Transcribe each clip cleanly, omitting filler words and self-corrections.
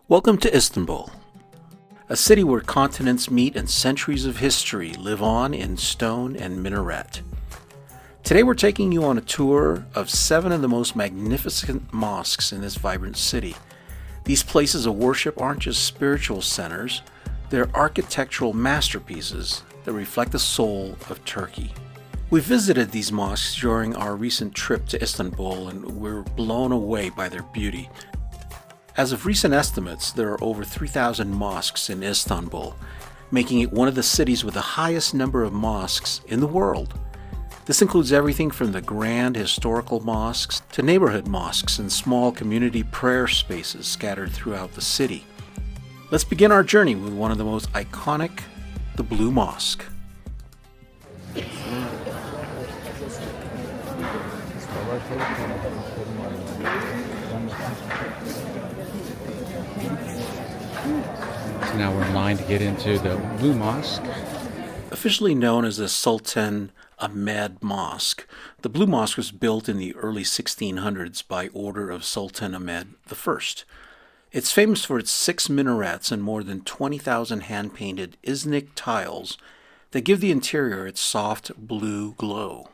Welcome to Istanbul, a city where continents meet and centuries of history live on in stone and minaret. Today we're taking you on a tour of 7 of the most magnificent mosques in this vibrant city. These places of worship aren't just spiritual centers, they're architectural masterpieces that reflect the soul of Turkey. We visited these mosques during our recent trip to Istanbul and we're blown away by their beauty. As of recent estimates, there are over 3,000 mosques in Istanbul, making it one of the cities with the highest number of mosques in the world. This includes everything from the grand historical mosques to neighborhood mosques and small community prayer spaces scattered throughout the city. Let's begin our journey with one of the most iconic, the Blue Mosque. So now we're in line to get into the Blue Mosque. Officially known as the Sultan Ahmed Mosque, the Blue Mosque was built in the early 1600s by order of Sultan Ahmed I. It's famous for its 6 minarets and more than 20,000 hand-painted Islamic tiles that give the interior its soft blue glow.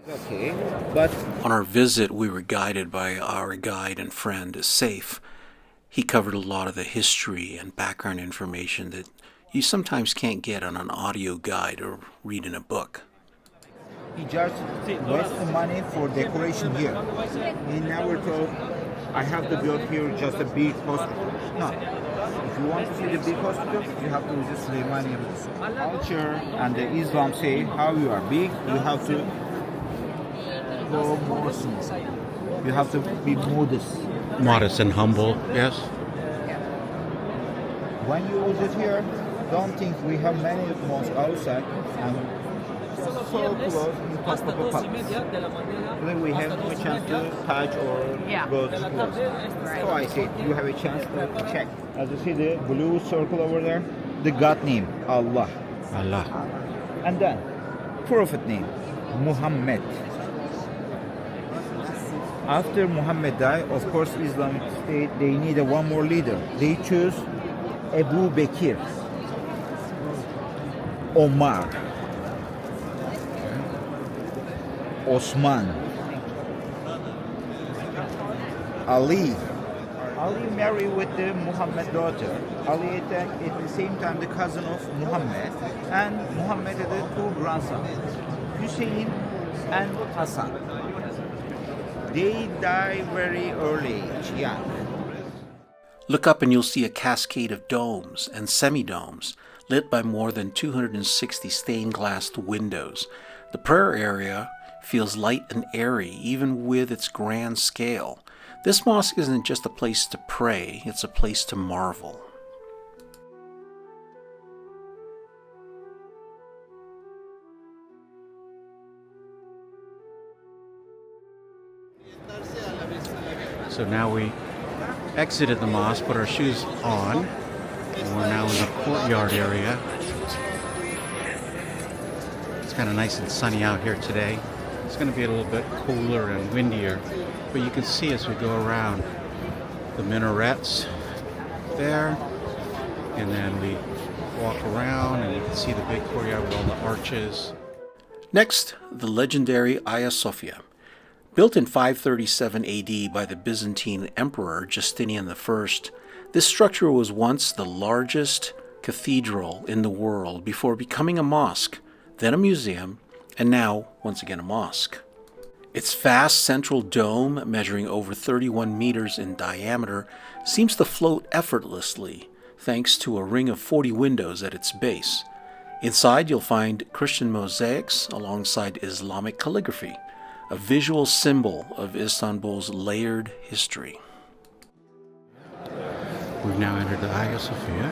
Okay, but On our visit, we were guided by our guide and friend, Saif. He covered a lot of the history and background information that you sometimes can't get on an audio guide or read in a book. he just wasted money for decoration here. He never told, I have to build here just a big hospital. No. If you want to see the big hospital, you have to visit Süleymaniye Mosque. Culture and the Islam say how you are big, you have to go more small. You have to be modest. Modest and humble, yes. When you visit here, don't think we have many mosques outside and so close in top of a palace. Then we have no chance to touch or go too close. So I said, you have a chance to check. As you see the blue circle over there, the God name, Allah. Allah. And then, Prophet name, Muhammad. After Muhammad died, of course, Islamic State, they needed one more leader. They choose Abu Bakr, Omar, Osman, Ali. Ali married with the Muhammad daughter. Ali at the same time the cousin of Muhammad, and Muhammad had 2 grandsons, Hussein and Hassan. They die very early age, young. Look up and you'll see a cascade of domes and semi-domes lit by more than 260 stained glass windows. The prayer area feels light and airy even with its grand scale. This mosque isn't just a place to pray, it's a place to marvel. So now we exited the mosque, put our shoes on, and we're now in the courtyard area. It's kind of nice and sunny out here today. It's going to be a little bit cooler and windier, but you can see as we go around the minarets there, and then we walk around and you can see the big courtyard with all the arches. Next, the legendary Hagia Sophia. Built in 537 AD by the Byzantine Emperor Justinian I, this structure was once the largest cathedral in the world before becoming a mosque, then a museum, and now, once again, a mosque. Its vast central dome, measuring over 31 meters in diameter, seems to float effortlessly thanks to a ring of 40 windows at its base. Inside, you'll find Christian mosaics alongside Islamic calligraphy, a visual symbol of Istanbul's layered history. We've now entered the Hagia Sophia.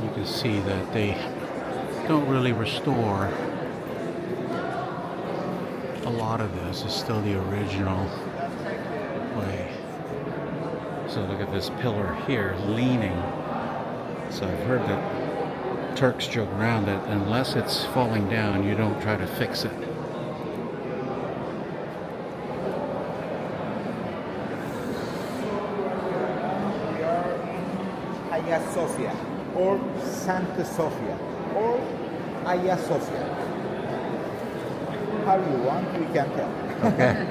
You can see that they don't really restore a lot of this. It's still the original way. So look at this pillar here leaning. So I've heard that Turks joke around that unless it's falling down, you don't try to fix it. Hagia Sophia or Santa Sophia or Hagia Sophia. How you want, we can tell. Okay.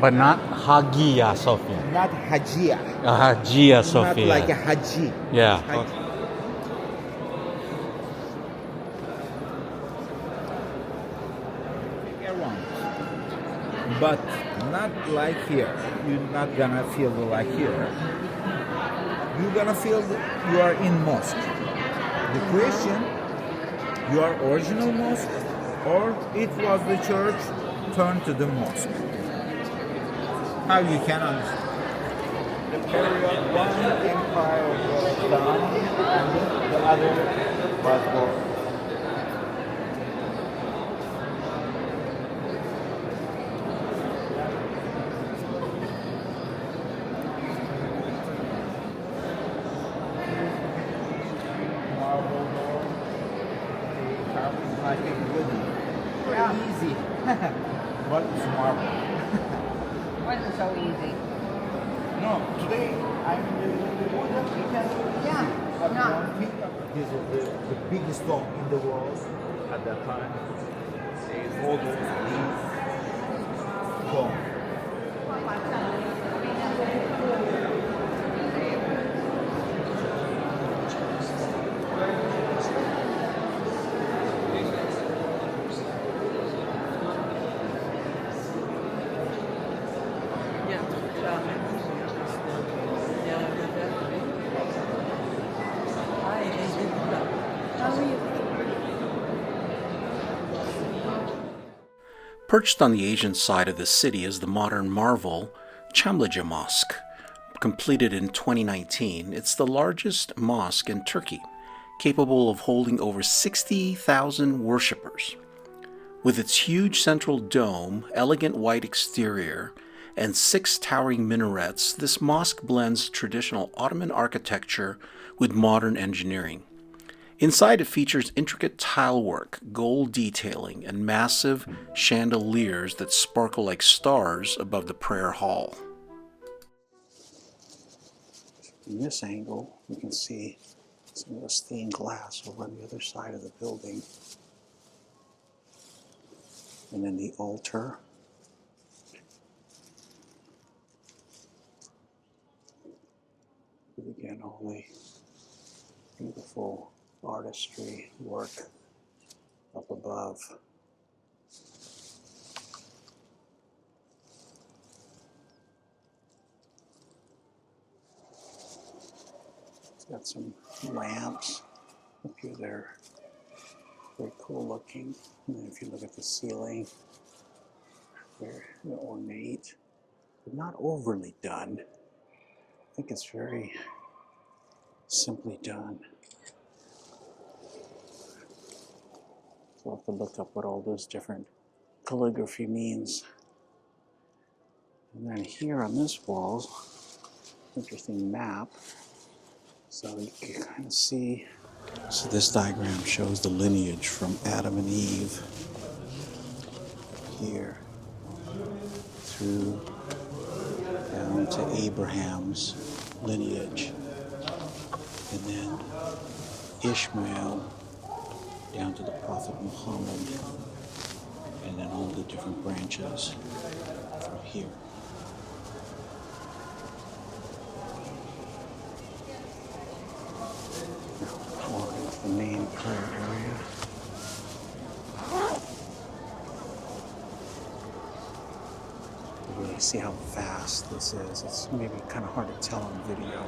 But not Hagia Sophia. Not Hagia. Hagia Sophia. Not like a Haji. Yeah. Haji. Around. But not like here. You're not gonna feel like here. You're gonna feel that you are in mosque. The question, you are original mosque or it was the church turned to the mosque. How you can understand? The period one empire was done and the other was born. Like a good, very easy. But it's marble. Why is it so easy? No, today I'm in the wood. Yeah, But no. don't think this is the biggest stone in the world at that time. There's all those big stones. Perched on the Asian side of the city is the modern marvel Çamlıca Mosque. Completed in 2019, it's the largest mosque in Turkey, capable of holding over 60,000 worshippers. With its huge central dome, elegant white exterior, and 6 towering minarets, this mosque blends traditional Ottoman architecture with modern engineering. Inside, it features intricate tilework, gold detailing, and massive chandeliers that sparkle like stars above the prayer hall. From this angle, you can see some of the stained glass over on the other side of the building. And then the altar. And again, all the beautiful artistry work up above. It's got some lamps up here. They're very cool looking. And then if you look at the ceiling, they're ornate, but not overly done. I think it's very simply done. So I'll have to look up what all those different calligraphy means. And then here on this wall, interesting map. So you can kind of see. So this diagram shows the lineage from Adam and Eve here through down to Abraham's lineage, and then Ishmael down to the Prophet Muhammad, and then all the different branches from here. Now, walking up the main prayer area. You really see how vast this is. It's maybe kind of hard to tell on video.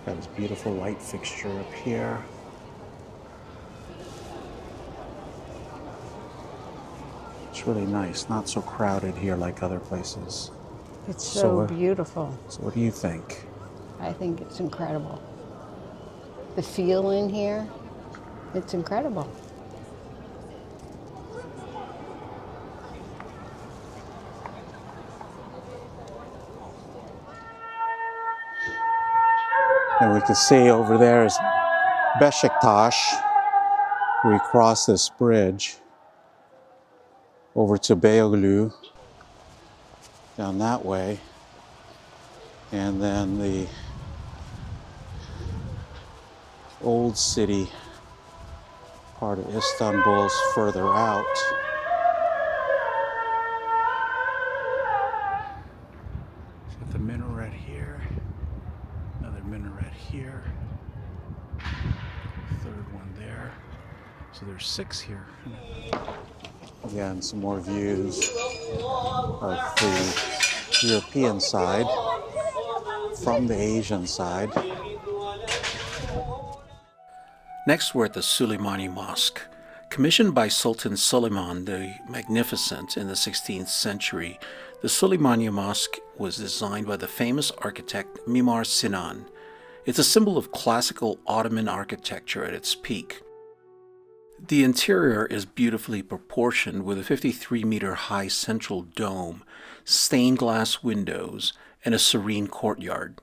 Got this beautiful light fixture up here. It's really nice, not so crowded here like other places It's so So, beautiful. So what do you think? I think it's incredible. The feel in here, it's incredible. And we can see over there is Beşiktaş. We cross this bridge over to Beyoğlu down that way. And then the old city part of Istanbul's further out. Got the minaret here, another minaret here, third one there. So there's 6 here. Again, some more views of the European side from the Asian side. Next, we're at the Süleymaniye Mosque. Commissioned by Sultan Suleiman the Magnificent in the 16th century, the Süleymaniye Mosque was designed by the famous architect Mimar Sinan. It's a symbol of classical Ottoman architecture at its peak. The interior is beautifully proportioned with a 53-meter-high central dome, stained glass windows, and a serene courtyard.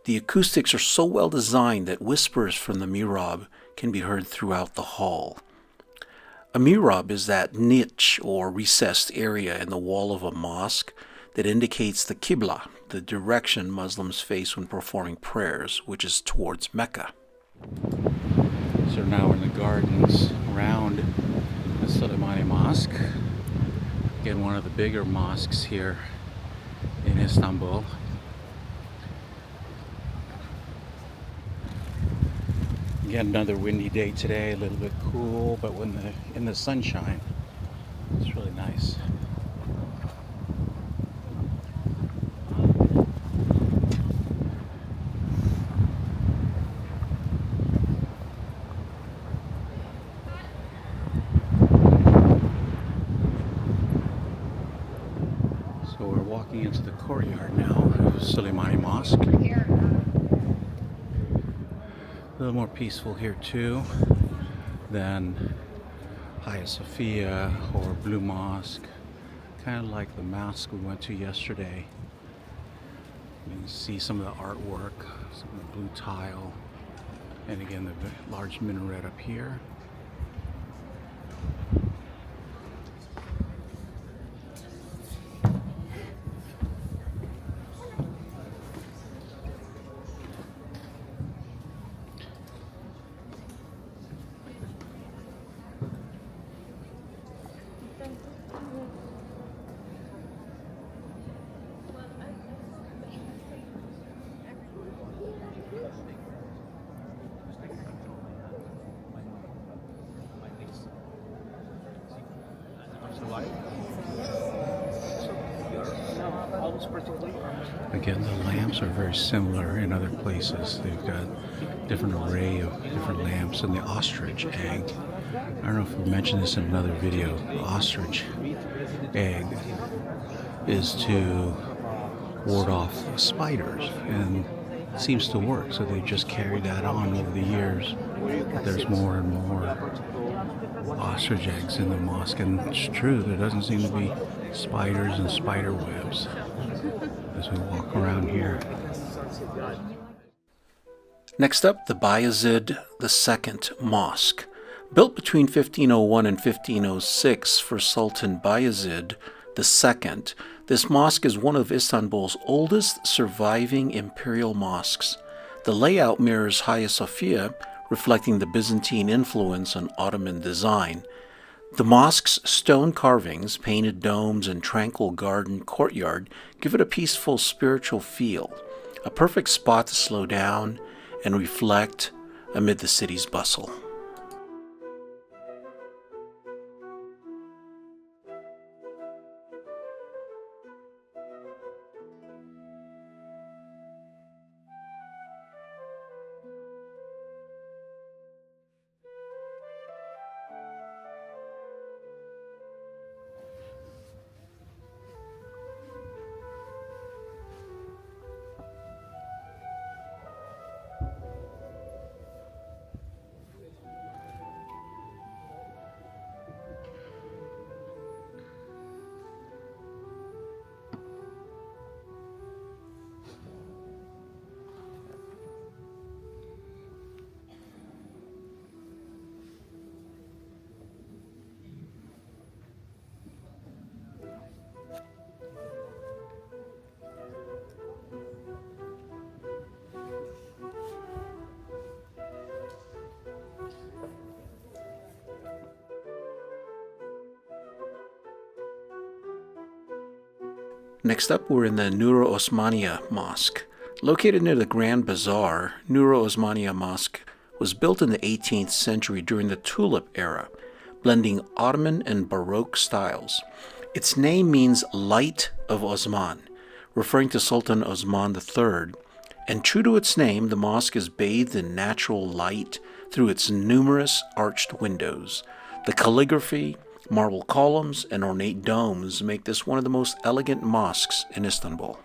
The acoustics are so well designed that whispers from the mihrab can be heard throughout the hall. A mihrab is that niche or recessed area in the wall of a mosque that indicates the Qibla, the direction Muslims face when performing prayers, which is towards Mecca. So now we're in the gardens around the Süleymaniye Mosque. Again, one of the bigger mosques here in Istanbul. Again, another windy day today, a little bit cool, but when in the sunshine, it's really nice. So we're walking into the courtyard now of Süleymaniye Mosque. A little more peaceful here too than Hagia Sophia or Blue Mosque. Kind of like the mosque we went to yesterday. You can see some of the artwork, some of the blue tile, and again the large minaret up here. Again, the lamps are very similar in other places. They've got different array of different lamps, and the ostrich egg. I don't know if we mentioned this in another video. The ostrich egg is to ward off spiders, and it seems to work. So they just carried that on over the years. But there's more and more ostrich eggs in the mosque, and it's true. There doesn't seem to be spiders and spider webs as we walk around here. Next up, the Bayezid II Mosque. Built between 1501 and 1506 for Sultan Bayezid II, this mosque is one of Istanbul's oldest surviving imperial mosques. The layout mirrors Hagia Sophia, reflecting the Byzantine influence on Ottoman design. The mosque's stone carvings, painted domes, and tranquil garden courtyard give it a peaceful spiritual feel, a perfect spot to slow down and reflect amid the city's bustle. Next up, we're in the Nuruosmaniye Mosque. Located near the Grand Bazaar, Nuruosmaniye Mosque was built in the 18th century during the Tulip era, blending Ottoman and Baroque styles. Its name means Light of Osman, referring to Sultan Osman III, and true to its name, the mosque is bathed in natural light through its numerous arched windows. The calligraphy, marble columns, and ornate domes make this one of the most elegant mosques in Istanbul.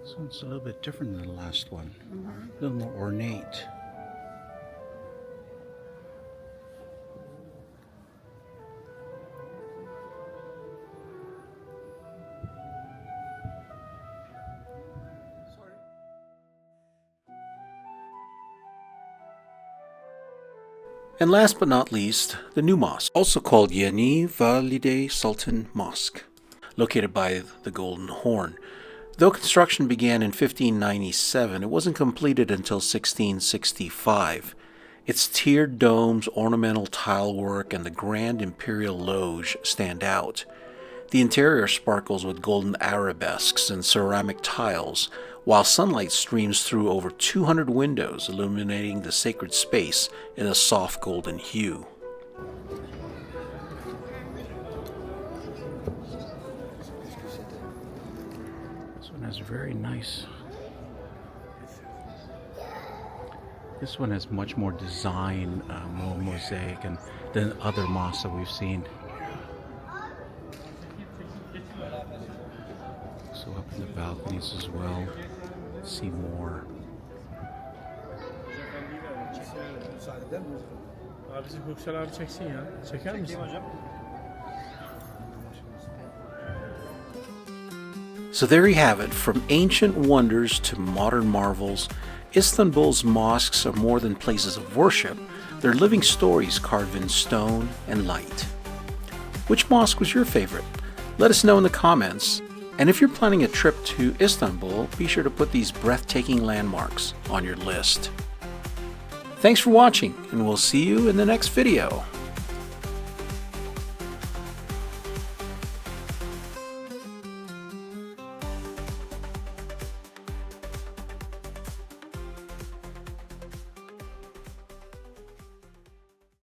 This one's a little bit different than the last one. A little more ornate. And last but not least, the new mosque, also called Yeni Valide Sultan Mosque, located by the Golden Horn. Though construction began in 1597, it wasn't completed until 1665. Its tiered domes, ornamental tile work, and the grand imperial loge stand out. The interior sparkles with golden arabesques and ceramic tiles, while sunlight streams through over 200 windows, illuminating the sacred space in a soft golden hue. This one has very nice. This one has much more design, more mosaic, than other mosques that we've seen. So up in the balconies as well, see more. So there you have it, from ancient wonders to modern marvels. Istanbul's mosques are more than places of worship. They're living stories carved in stone and light. Which mosque was your favorite? Let us know in the comments. And if you're planning a trip to Istanbul, be sure to put these breathtaking landmarks on your list. Thanks for watching, and we'll see you in the next video.